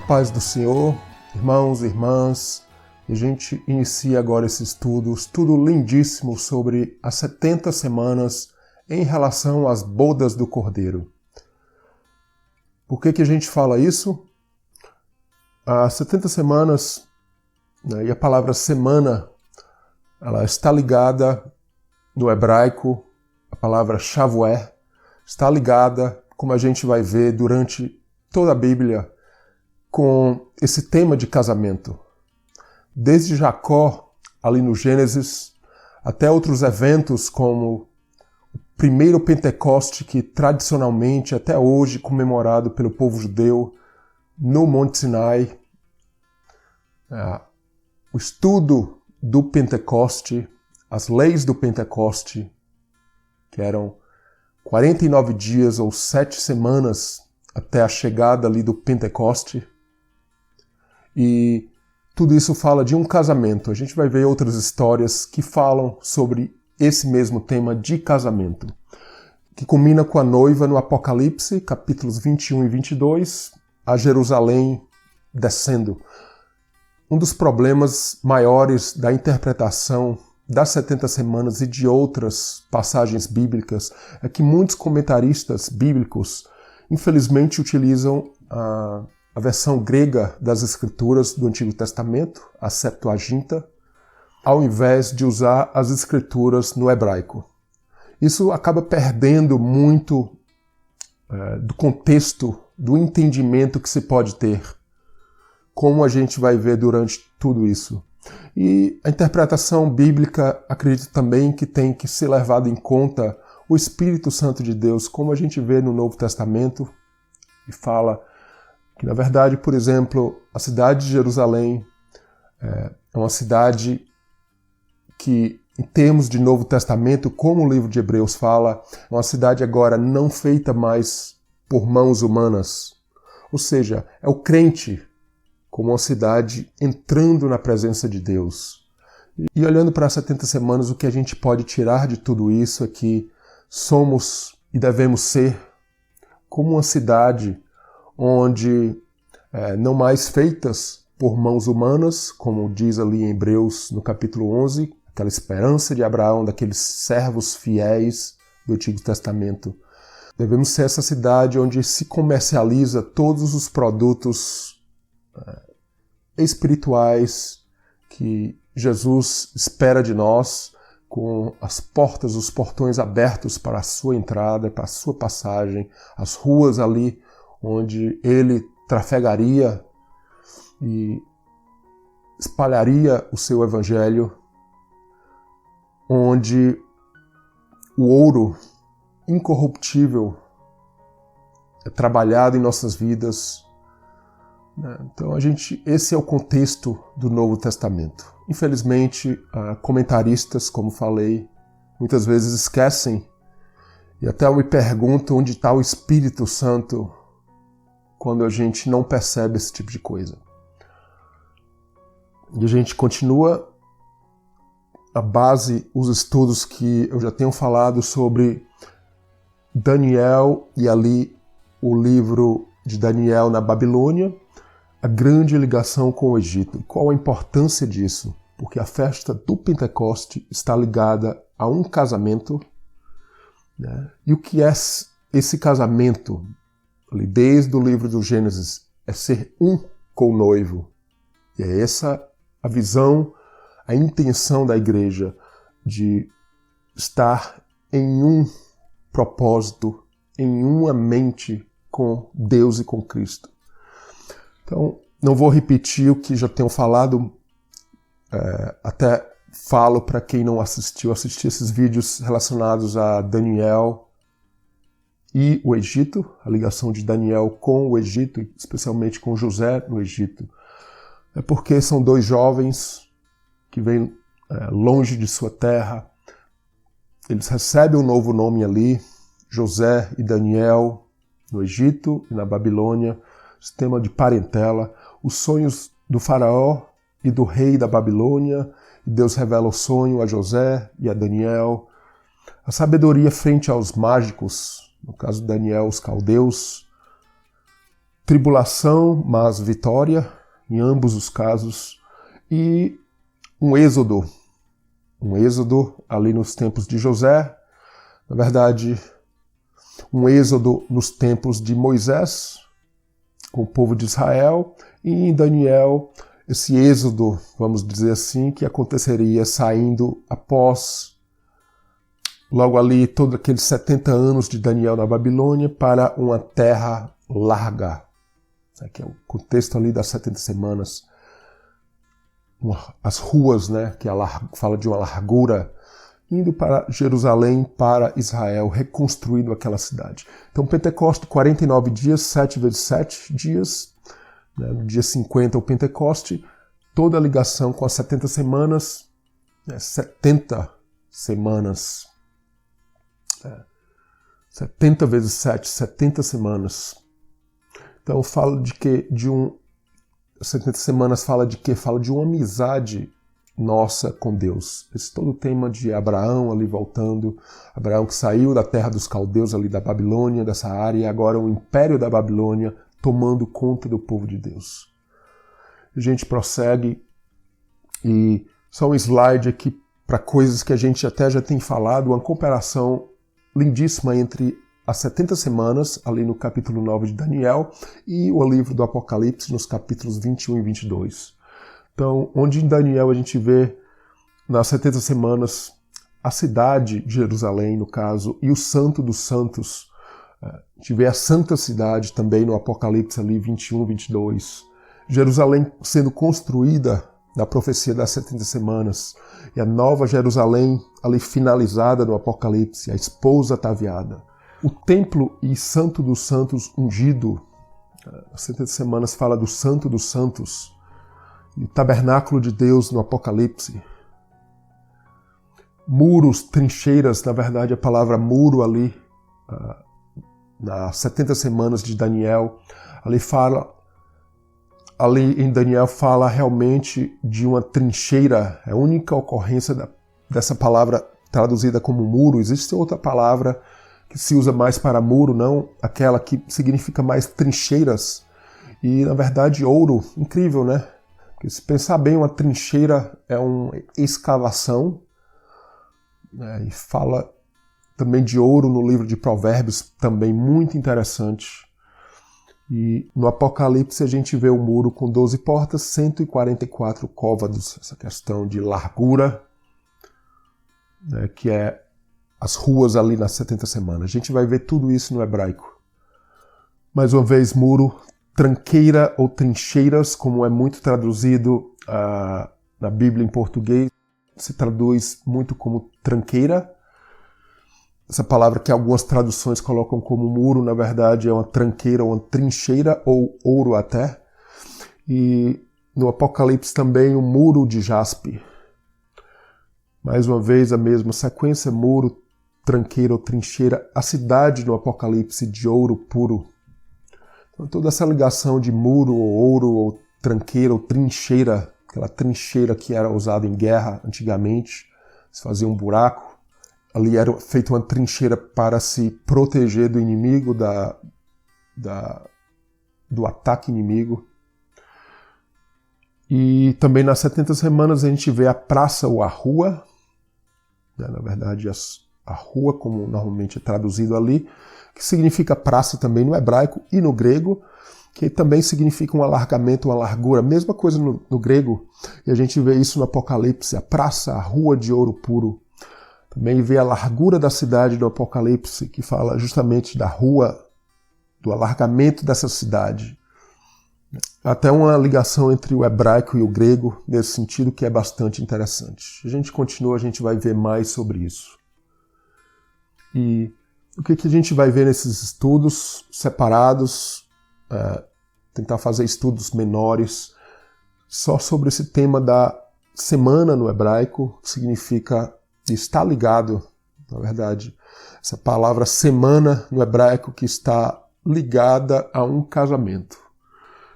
paz do Senhor, irmãos e irmãs. A gente inicia agora esse estudo lindíssimo sobre as 70 semanas em relação às bodas do Cordeiro. Por que a gente fala isso? As 70 semanas, né, e a palavra semana, ela está ligada no hebraico, a palavra Shavuot, está ligada, como a gente vai ver durante toda a Bíblia, com esse tema de casamento. Desde Jacó, ali no Gênesis, até outros eventos como o primeiro Pentecoste, que tradicionalmente, até hoje, comemorado pelo povo judeu no Monte Sinai. O estudo do Pentecoste, as leis do Pentecoste, que eram 49 dias ou 7 semanas até a chegada ali do Pentecoste. E tudo isso fala de um casamento. A gente vai ver outras histórias que falam sobre esse mesmo tema de casamento, que culmina com a noiva no Apocalipse, capítulos 21 e 22, a Jerusalém descendo. Um dos problemas maiores da interpretação das 70 semanas e de outras passagens bíblicas é que muitos comentaristas bíblicos, infelizmente, utilizam a versão grega das Escrituras do Antigo Testamento, a Septuaginta, ao invés de usar as Escrituras no hebraico. Isso acaba perdendo muito do contexto, do entendimento que se pode ter, como a gente vai ver durante tudo isso. E a interpretação bíblica, acredito também que tem que ser levado em conta o Espírito Santo de Deus, como a gente vê no Novo Testamento, e fala que, na verdade, por exemplo, a cidade de Jerusalém é uma cidade que, em termos de Novo Testamento, como o livro de Hebreus fala, é uma cidade agora não feita mais por mãos humanas. Ou seja, é o crente como uma cidade entrando na presença de Deus. E olhando para as 70 semanas, o que a gente pode tirar de tudo isso é que somos e devemos ser como uma cidade onde não mais feitas por mãos humanas, como diz ali em Hebreus no capítulo 11, aquela esperança de Abraão, daqueles servos fiéis do Antigo Testamento. Devemos ser essa cidade onde se comercializa todos os produtos espirituais que Jesus espera de nós, com as portas, os portões abertos para a sua entrada, para a sua passagem, as ruas ali onde ele trafegaria e espalharia o seu evangelho, onde o ouro incorruptível é trabalhado em nossas vidas. Então, esse é o contexto do Novo Testamento. Infelizmente, comentaristas, como falei, muitas vezes esquecem e até eu me pergunto onde está o Espírito Santo quando a gente não percebe esse tipo de coisa. E a gente continua a base, os estudos que eu já tenho falado sobre Daniel e ali o livro de Daniel na Babilônia, a grande ligação com o Egito. Qual a importância disso? Porque a festa do Pentecoste está ligada a um casamento, né? E o que é esse casamento? Desde o livro do Gênesis, é ser um com o noivo. E é essa a visão, a intenção da igreja de estar em um propósito, em uma mente com Deus e com Cristo. Então, não vou repetir o que já tenho falado, até falo para quem não assistiu, assistir esses vídeos relacionados a Daniel e o Egito, a ligação de Daniel com o Egito, especialmente com José no Egito. É porque são dois jovens que vêm longe de sua terra. Eles recebem um novo nome ali, José e Daniel, no Egito e na Babilônia, sistema de parentela, os sonhos do faraó e do rei da Babilônia, e Deus revela o sonho a José e a Daniel, a sabedoria frente aos mágicos, no caso de Daniel, os caldeus, tribulação, mas vitória, em ambos os casos, e um êxodo ali nos tempos de José, na verdade, um êxodo nos tempos de Moisés, com o povo de Israel, e em Daniel, esse êxodo, vamos dizer assim, que aconteceria saindo após, logo ali, todos aqueles 70 anos de Daniel na Babilônia, para uma terra larga, que é o contexto ali das 70 semanas, as ruas, né, que fala de uma largura, indo para Jerusalém, para Israel, reconstruindo aquela cidade. Então, Pentecoste, 49 dias, 7 vezes 7 dias, né, no dia 50 o Pentecoste, toda a ligação com as 70 semanas, 70 semanas, 70 vezes 7, 70 semanas. Então, fala de que? 70 semanas fala de quê? Fala de uma amizade nossa com Deus. Esse todo o tema de Abraão ali voltando, Abraão que saiu da terra dos caldeus ali da Babilônia, dessa área, e agora o império da Babilônia tomando conta do povo de Deus. A gente prossegue e só um slide aqui para coisas que a gente até já tem falado, uma comparação lindíssima entre as 70 semanas, ali no capítulo 9 de Daniel, e o livro do Apocalipse, nos capítulos 21 e 22. Então, onde em Daniel a gente vê, nas 70 semanas, a cidade de Jerusalém, no caso, e o Santo dos Santos. A gente vê a Santa Cidade também no Apocalipse ali, 21 e 22. Jerusalém sendo construída na profecia das 70 semanas. E a nova Jerusalém ali finalizada no Apocalipse, a esposa ataviada. O templo e Santo dos Santos ungido. As 70 semanas fala do Santo dos Santos. E o tabernáculo de Deus no Apocalipse. Muros, trincheiras, na verdade a palavra muro ali, nas 70 semanas de Daniel, ali em Daniel fala realmente de uma trincheira, é a única ocorrência dessa palavra traduzida como muro. Existe outra palavra que se usa mais para muro, não aquela que significa mais trincheiras. E, na verdade, ouro, incrível, né? Porque se pensar bem, uma trincheira é uma escavação, né? E fala também de ouro no livro de Provérbios, também muito interessante. E no Apocalipse a gente vê o muro com 12 portas, 144 côvados, essa questão de largura, né, que é as ruas ali nas 70 semanas. A gente vai ver tudo isso no hebraico. Mais uma vez, muro, tranqueira ou trincheiras, como é muito traduzido na Bíblia em português, se traduz muito como tranqueira. Essa palavra que algumas traduções colocam como muro, na verdade é uma tranqueira ou uma trincheira, ou ouro até. E no Apocalipse também o muro de jaspe. Mais uma vez a mesma sequência, muro, tranqueira ou trincheira, a cidade no Apocalipse de ouro puro. Então, toda essa ligação de muro, ou ouro, ou tranqueira, ou trincheira, aquela trincheira que era usada em guerra antigamente, se fazia um buraco, ali era feita uma trincheira para se proteger do inimigo, do ataque inimigo. E também nas 70 semanas a gente vê a praça ou a rua, né, na verdade a rua, como normalmente é traduzido ali, que significa praça também no hebraico e no grego, que também significa um alargamento, uma largura, mesma coisa no grego, e a gente vê isso no Apocalipse, a praça, a rua de ouro puro. Também vê a largura da cidade do Apocalipse, que fala justamente da rua, do alargamento dessa cidade. Até uma ligação entre o hebraico e o grego, nesse sentido, que é bastante interessante. A gente continua, a gente vai ver mais sobre isso. E o que a gente vai ver nesses estudos separados, tentar fazer estudos menores, só sobre esse tema da semana no hebraico, que significa estar ligado, na verdade, essa palavra semana no hebraico que está ligada a um casamento.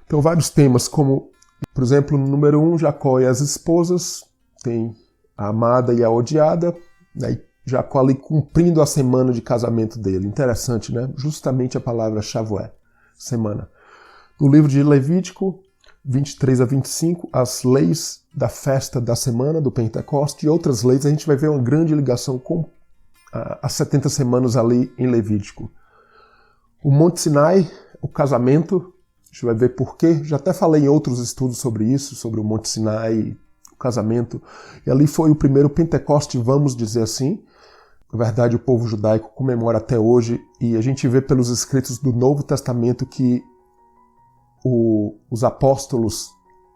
Então, vários temas, como, por exemplo, no número 1, Jacó e as esposas, tem a amada e a odiada, né? E Jacó ali cumprindo a semana de casamento dele. Interessante, né? Justamente a palavra Shavuot, semana. No livro de Levítico, 23 a 25, as leis da festa da semana do Pentecoste e outras leis, a gente vai ver uma grande ligação com as 70 semanas ali em Levítico. O Monte Sinai, o casamento, a gente vai ver por quê. Já até falei em outros estudos sobre isso, sobre o Monte Sinai, o casamento. E ali foi o primeiro Pentecoste, vamos dizer assim. Na verdade, o povo judaico comemora até hoje, e a gente vê pelos escritos do Novo Testamento que os apóstolos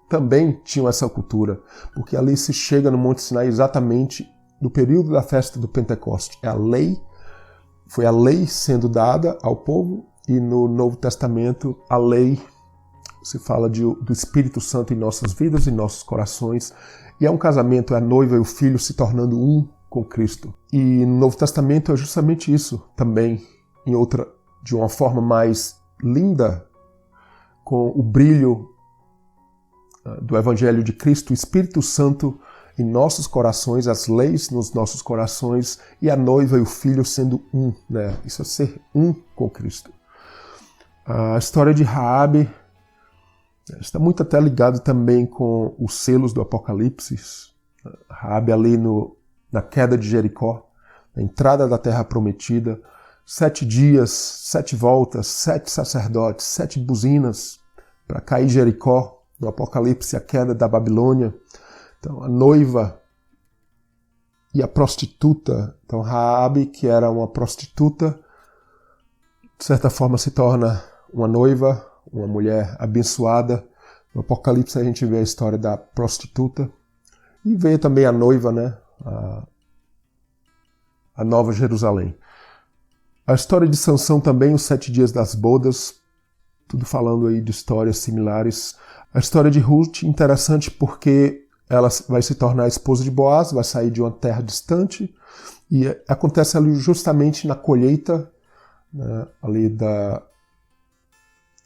também tinham essa cultura, porque ali se chega no Monte Sinai exatamente no período da festa do Pentecoste. Foi a lei sendo dada ao povo, e no Novo Testamento a lei se fala do Espírito Santo em nossas vidas, em nossos corações, e é um casamento, é a noiva e o filho se tornando um com Cristo. E no Novo Testamento é justamente isso também, de uma forma mais linda, com o brilho do Evangelho de Cristo, o Espírito Santo em nossos corações, as leis nos nossos corações, e a noiva e o filho sendo um, né? Isso é ser um com Cristo. A história de Raabe está muito até ligado também com os selos do Apocalipse. Raabe ali na queda de Jericó, na entrada da Terra Prometida, 7 dias, 7 voltas, 7 sacerdotes, 7 buzinas para cair Jericó, no Apocalipse, a queda da Babilônia. Então, a noiva e a prostituta. Então, Raabe, que era uma prostituta, de certa forma se torna uma noiva, uma mulher abençoada. No Apocalipse a gente vê a história da prostituta. E veio também a noiva, né? A Nova Jerusalém. A história de Sansão também, os 7 dias das bodas, tudo falando aí de histórias similares. A história de Ruth, interessante porque ela vai se tornar a esposa de Boaz, vai sair de uma terra distante, e acontece ali justamente na colheita, né,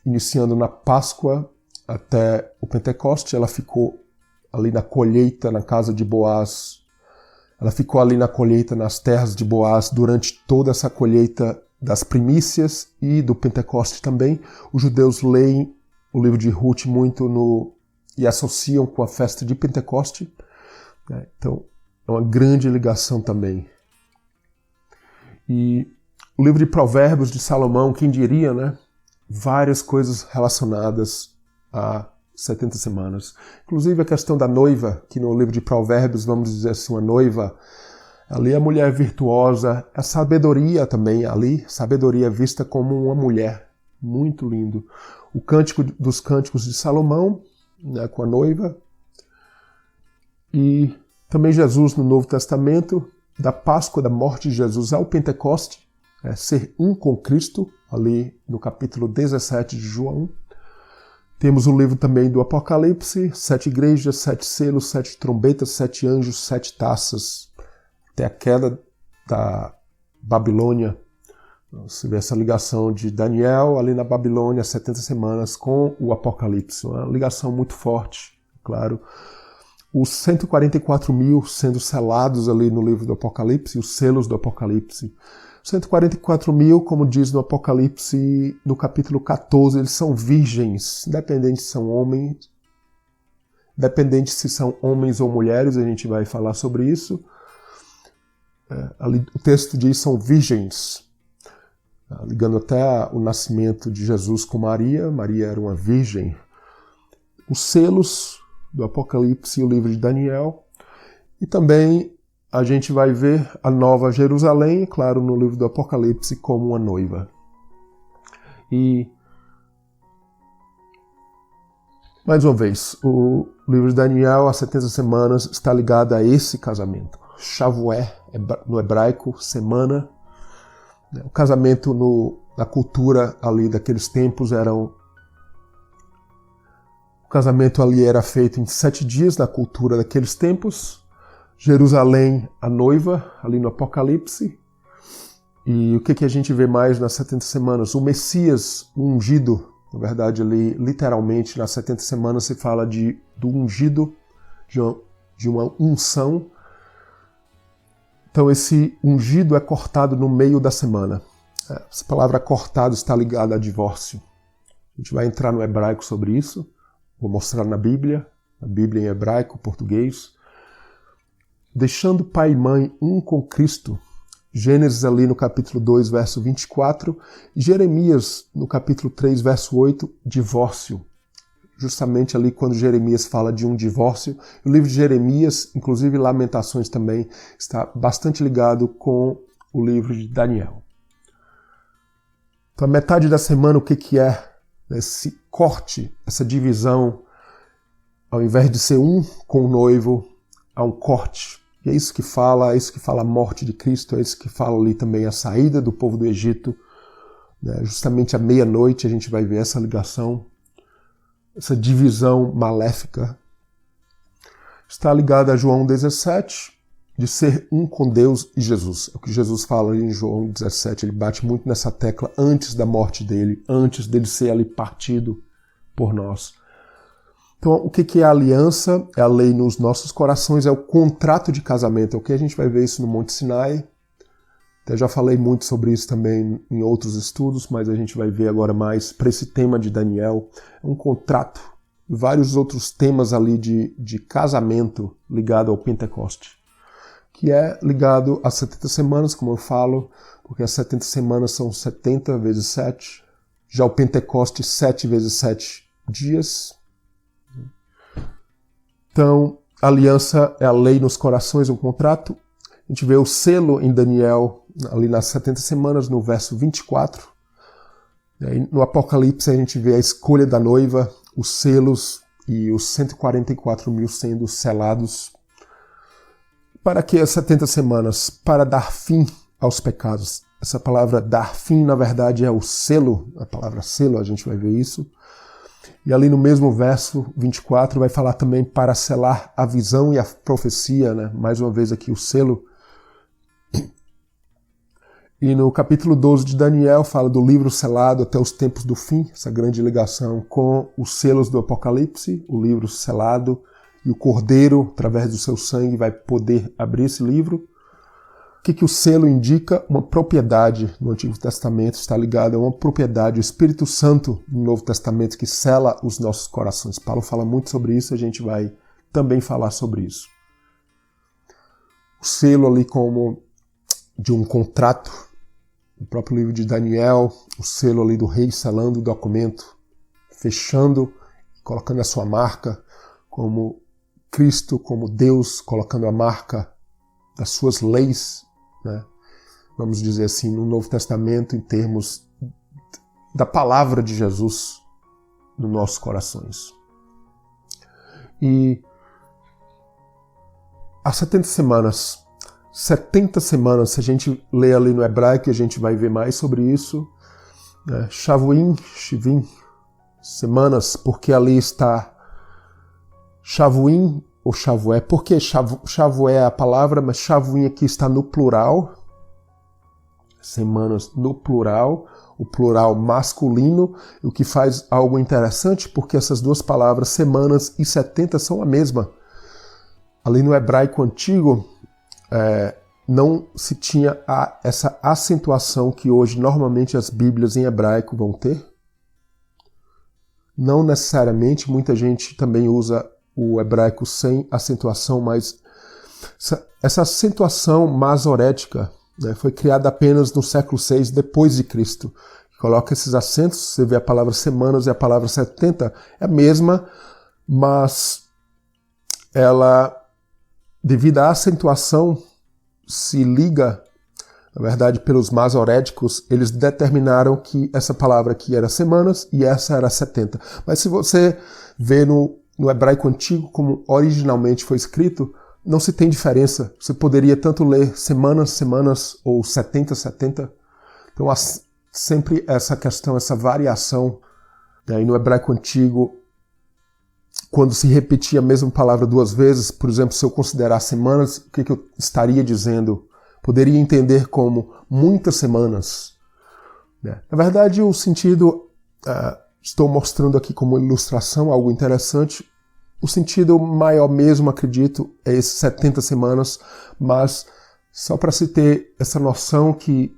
iniciando na Páscoa até o Pentecoste. Ela ficou ali na colheita, na casa de Boaz. Ela ficou ali na colheita, nas terras de Boaz, durante toda essa colheita das primícias e do Pentecoste também. Os judeus leem o livro de Ruth muito e associam com a festa de Pentecoste. Então, é uma grande ligação também. E o livro de Provérbios de Salomão, quem diria, né? Várias coisas relacionadas a 70 semanas. Inclusive a questão da noiva, que no livro de Provérbios, vamos dizer assim, uma noiva, ali a mulher virtuosa, a sabedoria também ali, sabedoria vista como uma mulher. Muito lindo. O Cântico dos Cânticos de Salomão, né, com a noiva. E também Jesus no Novo Testamento, da Páscoa, da morte de Jesus ao Pentecoste, ser um com Cristo, ali no capítulo 17 de João. Temos o livro também do Apocalipse, 7 igrejas, 7 selos, 7 trombetas, 7 anjos, 7 taças, até a queda da Babilônia. Você vê essa ligação de Daniel ali na Babilônia, 70 semanas, com o Apocalipse. Uma ligação muito forte, claro. Os 144 mil sendo selados ali no livro do Apocalipse, os selos do Apocalipse. 144 mil, como diz no Apocalipse, no capítulo 14, eles são virgens, independente se são homens ou mulheres, a gente vai falar sobre isso. Ali, o texto diz são virgens, ligando até o nascimento de Jesus com Maria. Maria era uma virgem. Os selos do Apocalipse e o livro de Daniel. E também a gente vai ver a Nova Jerusalém, claro, no livro do Apocalipse, como uma noiva. E, mais uma vez, o livro de Daniel, as 70 semanas, está ligado a esse casamento. Shavué, no hebraico, semana. O casamento na cultura ali daqueles tempos o casamento ali era feito em 7 dias na cultura daqueles tempos. Jerusalém, a noiva, ali no Apocalipse. E o que a gente vê mais nas 70 semanas? O Messias, o ungido. Na verdade, ali, literalmente, nas 70 semanas se fala do ungido, de uma unção. Então, esse ungido é cortado no meio da semana. Essa palavra cortado está ligada a divórcio. A gente vai entrar no hebraico sobre isso. Vou mostrar na Bíblia, a Bíblia em hebraico, português. Deixando pai e mãe um com Cristo. Gênesis ali no capítulo 2, verso 24. E Jeremias no capítulo 3, verso 8, divórcio. Justamente ali quando Jeremias fala de um divórcio. O livro de Jeremias, inclusive Lamentações também, está bastante ligado com o livro de Daniel. Então, a metade da semana, o que é esse corte, essa divisão? Ao invés de ser um com o noivo, há um corte. E é isso que fala a morte de Cristo, é isso que fala ali também a saída do povo do Egito. Justamente à meia-noite a gente vai ver essa ligação, essa divisão maléfica. Está ligada a João 17, de ser um com Deus e Jesus. É o que Jesus fala em João 17, ele bate muito nessa tecla antes da morte dele, antes dele ser ali partido por nós. Então, o que é a aliança? É a lei nos nossos corações, é o contrato de casamento. É o que a gente vai ver isso no Monte Sinai. Até já falei muito sobre isso também em outros estudos, mas a gente vai ver agora mais para esse tema de Daniel. É um contrato e vários outros temas ali de casamento ligado ao Pentecoste, que é ligado às 70 semanas, como eu falo, porque as 70 semanas são 70 vezes 7. Já o Pentecoste, 7 vezes 7 dias. Então, a aliança é a lei nos corações, um contrato. A gente vê o selo em Daniel, ali nas 70 semanas, no verso 24. E aí, no Apocalipse a gente vê a escolha da noiva, os selos e os 144 mil sendo selados. Para que as 70 semanas? Para dar fim aos pecados. Essa palavra dar fim, na verdade, é o selo, a palavra selo, a gente vai ver isso. E ali no mesmo verso 24 vai falar também para selar a visão e a profecia, né? Mais uma vez aqui o selo. E no capítulo 12 de Daniel fala do livro selado até os tempos do fim, essa grande ligação com os selos do Apocalipse, o livro selado, e o Cordeiro, através do seu sangue, vai poder abrir esse livro. O que o selo indica? Uma propriedade no Antigo Testamento, está ligado a uma propriedade, o Espírito Santo no Novo Testamento que sela os nossos corações. Paulo fala muito sobre isso, a gente vai também falar sobre isso. O selo ali como de um contrato, o próprio livro de Daniel, o selo ali do rei selando o documento, fechando, colocando a sua marca, como Cristo, como Deus, colocando a marca das suas leis, né? Vamos dizer assim, no Novo Testamento, em termos da palavra de Jesus nos nossos corações. E as 70 semanas, se a gente lê ali no hebraico, a gente vai ver mais sobre isso, né? Shavuim, Shivim, semanas, porque ali está Shavuim ou Shavué. Por que Shavué é a palavra, mas Shavuim aqui está no plural, semanas no plural, o plural masculino, o que faz algo interessante, porque essas duas palavras, semanas e 70, são a mesma. Ali no hebraico antigo, não se tinha essa acentuação que hoje normalmente as Bíblias em hebraico vão ter. Não necessariamente, muita gente também usa o hebraico sem acentuação, mas essa acentuação masorética, né, foi criada apenas no século VI depois de Cristo. Coloca esses acentos, você vê a palavra semanas e a palavra 70, é a mesma, mas ela, devido à acentuação, se liga, na verdade, pelos masoréticos, eles determinaram que essa palavra aqui era semanas e essa era 70. Mas se você vê no hebraico antigo, como originalmente foi escrito, não se tem diferença. Você poderia tanto ler semanas, semanas ou 70, 70. Então há sempre essa questão, essa variação. E no hebraico antigo, quando se repetia a mesma palavra duas vezes, por exemplo, se eu considerar semanas, o que eu estaria dizendo? Poderia entender como muitas semanas. Na verdade, o sentido, estou mostrando aqui como ilustração, algo interessante. O sentido maior mesmo, acredito, é esses 70 semanas, mas só para se ter essa noção que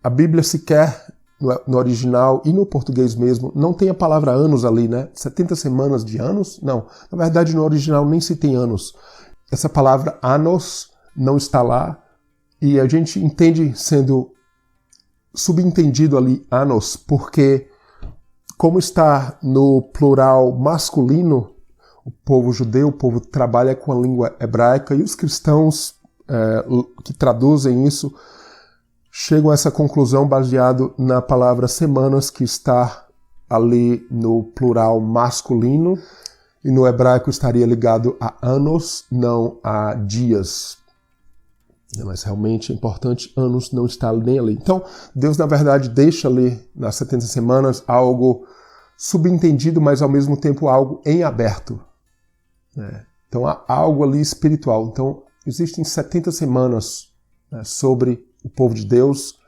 a Bíblia sequer no original e no português mesmo, não tem a palavra anos ali, né? 70 semanas de anos? Não. Na verdade, no original nem se tem anos. Essa palavra anos não está lá e a gente entende sendo subentendido ali anos, porque como está no plural masculino, o povo judeu, o povo trabalha com a língua hebraica e os cristãos que traduzem isso chegam a essa conclusão baseado na palavra semanas, que está ali no plural masculino, e no hebraico estaria ligado a anos, não a dias. Mas realmente é importante, anos não está nem ali. Então, Deus, na verdade, deixa ali nas 70 semanas algo subentendido, mas ao mesmo tempo algo em aberto. Então, há algo ali espiritual. Então, existem 70 semanas sobre o povo de Deus.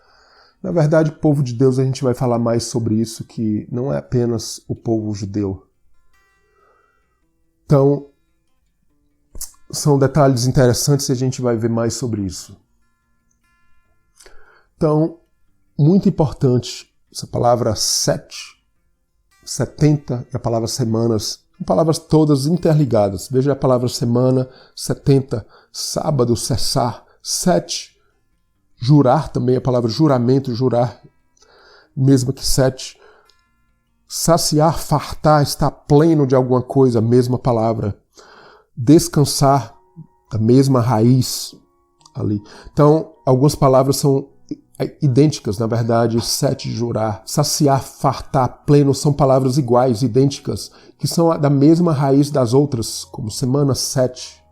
Na verdade, o povo de Deus, a gente vai falar mais sobre isso, que não é apenas o povo judeu. Então, são detalhes interessantes e a gente vai ver mais sobre isso. Então, muito importante, essa palavra 70 e a palavra semanas, são palavras todas interligadas. Veja a palavra semana, 70, sábado, cessar, 7, jurar também, a palavra juramento, jurar, mesma que 7. Saciar, fartar, estar pleno de alguma coisa, a mesma palavra. Descansar, a mesma raiz ali. Então, algumas palavras são idênticas, na verdade, 7, jurar. Saciar, fartar, pleno, são palavras iguais, idênticas, que são da mesma raiz das outras, como semana, 7,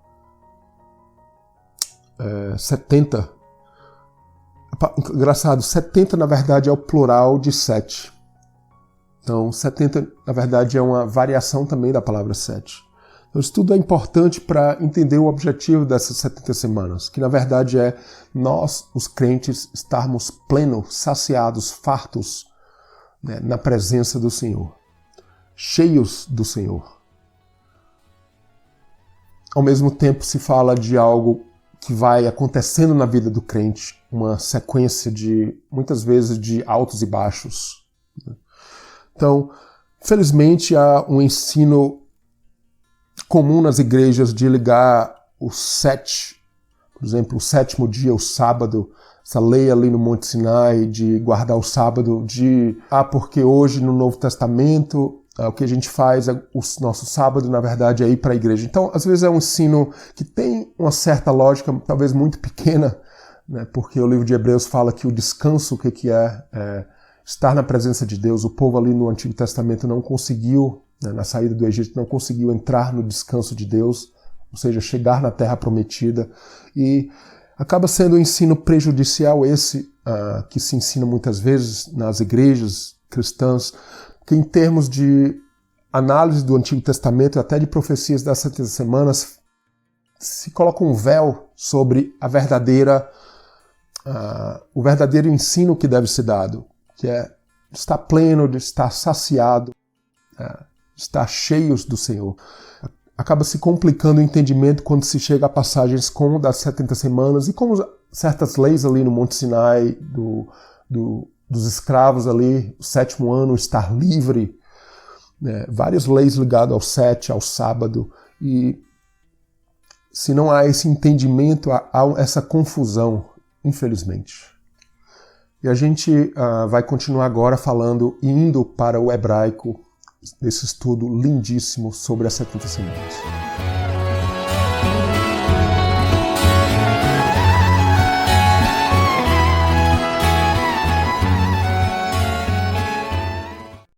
70. Engraçado, 70 na verdade é o plural de 7. Então, 70 na verdade é uma variação também da palavra 7. Então, isso tudo é importante para entender o objetivo dessas 70 semanas, que na verdade é nós, os crentes, estarmos plenos, saciados, fartos, né, na presença do Senhor, cheios do Senhor. Ao mesmo tempo se fala de algo que vai acontecendo na vida do crente, uma sequência de, muitas vezes, de altos e baixos. Então, felizmente, há um ensino comum nas igrejas de ligar o 7, por exemplo, o 7º dia, o sábado, essa lei ali no Monte Sinai de guardar o sábado, porque hoje no Novo Testamento o que a gente faz, o nosso sábado, na verdade, é ir para a igreja. Então, às vezes é um ensino que tem uma certa lógica, talvez muito pequena, né, porque o livro de Hebreus fala que o descanso, o que é estar na presença de Deus. O povo ali no Antigo Testamento não conseguiu, né, na saída do Egito, não conseguiu entrar no descanso de Deus, ou seja, chegar na Terra Prometida. E acaba sendo um ensino prejudicial esse, que se ensina muitas vezes nas igrejas cristãs, que em termos de análise do Antigo Testamento, até de profecias das 70 semanas, se coloca um véu sobre o verdadeiro ensino que deve ser dado, que é estar pleno, de estar saciado, estar cheios do Senhor. Acaba se complicando o entendimento quando se chega a passagens como das 70 semanas e como certas leis ali no Monte Sinai, dos escravos ali, o 7º ano, estar livre, né? Várias leis ligadas ao 7, ao sábado, e se não há esse entendimento, há essa confusão, infelizmente. E a gente vai continuar agora falando, indo para o hebraico, desse estudo lindíssimo sobre as 70 semanas.